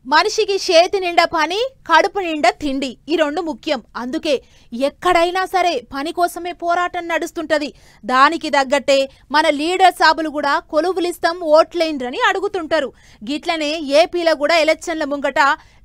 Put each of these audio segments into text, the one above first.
మనిషికి చేతి నిండా పని, కడుపు నిండా తిండి, ఈ రెండు ముఖ్యం. అందుకే ఎక్కడైనా సరే పని కోసమే పోరాటం నడుస్తుంటది. దానికి తగ్గట్టే మన లీడర్ సాబులు కూడా కొలువులిస్తాం ఓట్లేండ్రని అడుగుతుంటారు. గిట్లనే ఏపీలో కూడా ఎలక్షన్ల ముంగట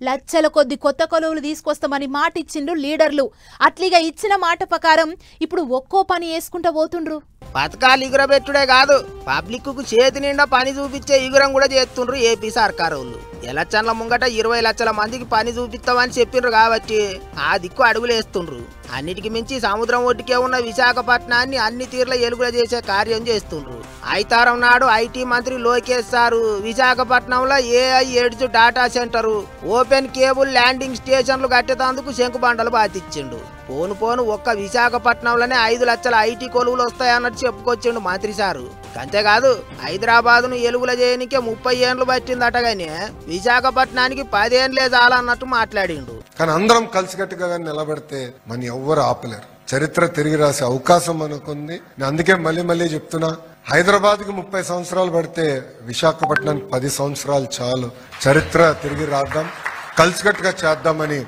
లక్షల కొద్ది కొత్త కొలువులు తీసుకొస్తామని మాట ఇచ్చిండ్రు లీడర్లు. అట్లిగా ఇచ్చిన మాట ప్రకారం ఇప్పుడు ఒక్కో పని వేసుకుంటూ పోతుండ్రు. పథకాలు ఇగురబెట్టుడే కాదు, పబ్లిక్ కు చేతి నిండా పని చూపించే ఇగురం కూడా చేస్తుండ్రు ఏపీ సర్కారు వాళ్ళు. ఎలక్షన్ల ముంగట 20 లక్షల మందికి పని చూపిస్తామని చెప్పిండ్రు కాబట్టి ఆ దిక్కు అడుగులేస్తుండ్రు. అన్నిటికి మించి సముద్రం ఒడ్డుకే ఉన్న విశాఖపట్నాన్ని అన్ని తీర్ల ఎలుగుల చేసే కార్యం చేస్తుండ్రు. ఐతారం నాడు ఐటీ మంత్రి లోకేష్ సారు విశాఖపట్నంలో AI edge data centre, open cable landing స్టేషన్లు కట్టేందుకు శంకుబండలు బాతిచ్చిండు. పోను ఒక్క విశాఖపట్నంలోనే 5 లక్షల ఐటీ కొలువులు వస్తాయన్నట్టు చెప్పుకొచ్చిండు మంత్రి సారు. అంతేకాదు హైదరాబాద్ ను ఎలుగుల చేయనికే 30 ఏళ్లు పట్టిందట గానీ విశాఖపట్నానికి 10 ఏళ్లే చాలన్నట్టు మాట్లాడిండు. కానీ అందరం కలిసికట్టుగా నిలబెడితే మన ఎవ్వరు ఆపలేరు. చరిత్ర తిరిగి రాసే అవకాశం మనకుంది. నేను అందుకే మళ్ళీ చెప్తున్నా, హైదరాబాద్ కి 30 సంవత్సరాలు పడితే విశాఖపట్నానికి 10 సంవత్సరాలు చాలు. చరిత్ర తిరిగి రాద్దాం, కలిసికట్టుగా చేద్దామని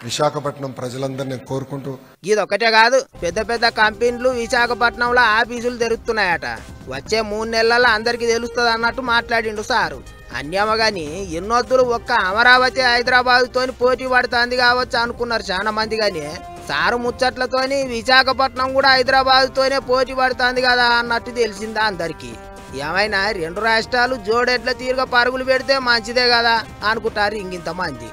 విశాఖపట్నం ప్రజలందరినీ కోరుకుంటూ, ఇదొక్కటే కాదు, పెద్ద కంపెనీలు విశాఖపట్నంలో ఆఫీసులు తెరుస్తున్నాయట. వచ్చే 3 నెలల్లో అందరికి తెలుస్తుంది అన్నట్టు మాట్లాడిండు సారు. అన్యమగాని ఎన్నొద్దులు ఒక్క అమరావతి హైదరాబాద్ తోని పోటీ పడుతుంది కావచ్చు అనుకున్నారు చాలా మంది. గాని సారు ముచ్చట్లతోని విశాఖపట్నం కూడా హైదరాబాద్ తోనే పోటీ పడుతుంది కదా అన్నట్టు తెలిసిందా అందరికి. ఏమైనా 2 రాష్ట్రాలు జోడెడ్ల తీరుగా పరుగులు పెడితే మంచిదే కదా అనుకుంటారు ఇంకింతమంది.